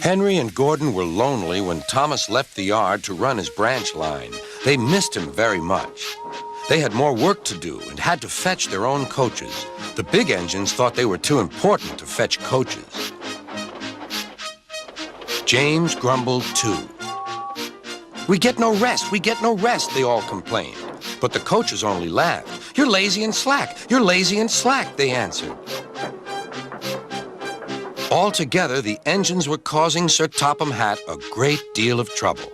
Henry and Gordon were lonely when Thomas left the yard to run his branch line. They missed him very much. They had more work to do and had to fetch their own coaches. The big engines thought they were too important to fetch coaches. James grumbled too. "We get no rest, we get no rest," they all complained. But the coaches only laughed. "You're lazy and slack, you're lazy and slack," they answered. Altogether, the engines were causing Sir Topham Hatt a great deal of trouble.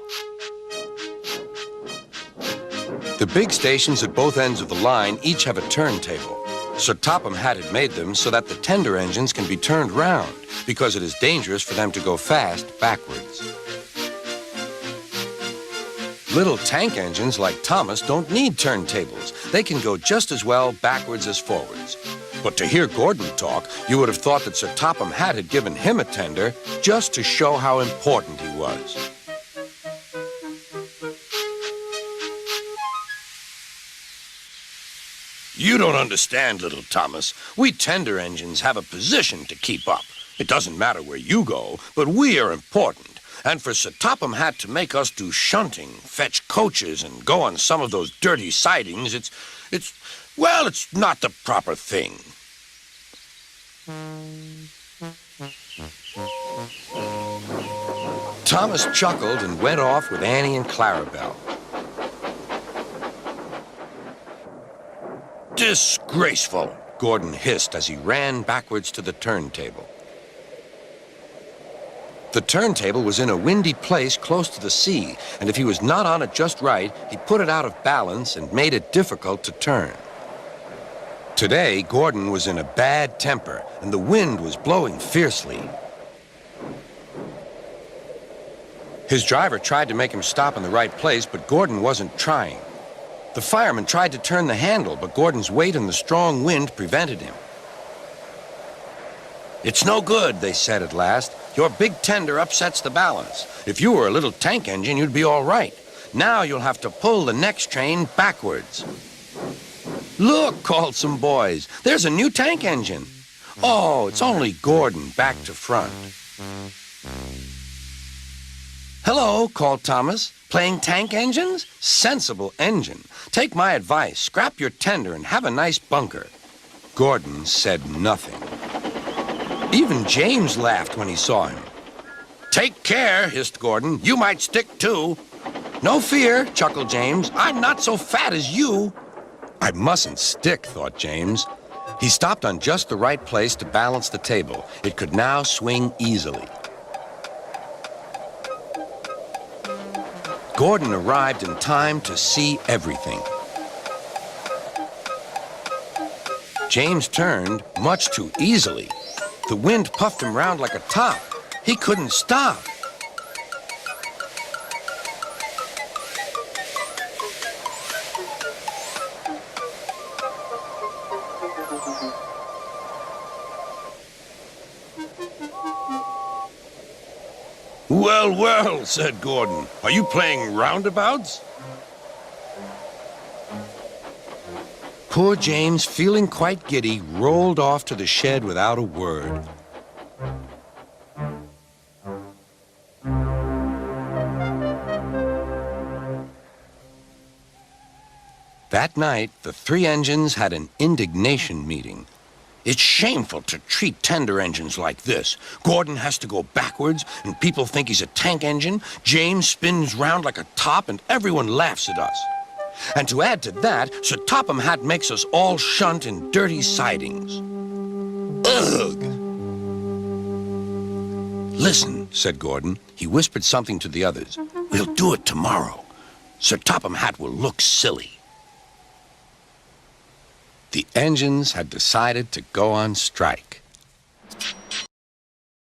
The big stations at both ends of the line each have a turntable. Sir Topham Hatt had made them so that the tender engines can be turned round, because it is dangerous for them to go fast backwards. Little tank engines like Thomas don't need turntables. They can go just as well backwards as forwards. But to hear Gordon talk, you would have thought that Sir Topham Hatt had given him a tender just to show how important he was. "You don't understand, little Thomas. We tender engines have a position to keep up. It doesn't matter where you go, but we are important. And for Sir Topham Hatt to make us do shunting, fetch coaches, and go on some of those dirty sidings, it's not the proper thing." Thomas chuckled and went off with Annie and Clarabelle. "Disgraceful," Gordon hissed as he ran backwards to the turntable. The turntable was in a windy place close to the sea, and if he was not on it just right, he put it out of balance and made it difficult to turn. Today, Gordon was in a bad temper, and the wind was blowing fiercely. His driver tried to make him stop in the right place, but Gordon wasn't trying. The fireman tried to turn the handle, but Gordon's weight and the strong wind prevented him. "It's no good," they said at last. "Your big tender upsets the balance. If you were a little tank engine, you'd be all right. Now you'll have to pull the next train backwards." "Look," called some boys. "There's a new tank engine." "Oh, it's only Gordon back to front." "Hello," called Thomas. "Playing tank engines? Sensible engine. Take my advice. Scrap your tender and have a nice bunker." Gordon said nothing. Even James laughed when he saw him. "Take care," hissed Gordon. "You might stick too." "No fear," chuckled James. "I'm not so fat as you." "I mustn't stick," thought James. He stopped on just the right place to balance the table. It could now swing easily. Gordon arrived in time to see everything. James turned much too easily. The wind puffed him round like a top. He couldn't stop. "Well, well," said Gordon. "Are you playing roundabouts?" Poor James, feeling quite giddy, rolled off to the shed without a word. That night, the three engines had an indignation meeting. "It's shameful to treat tender engines like this. Gordon has to go backwards, and people think he's a tank engine. James spins round like a top, and everyone laughs at us. And to add to that, Sir Topham Hatt makes us all shunt in dirty sidings. Ugh!" "Listen," said Gordon. He whispered something to the others. "We'll do it tomorrow. Sir Topham Hatt will look silly." The engines had decided to go on strike.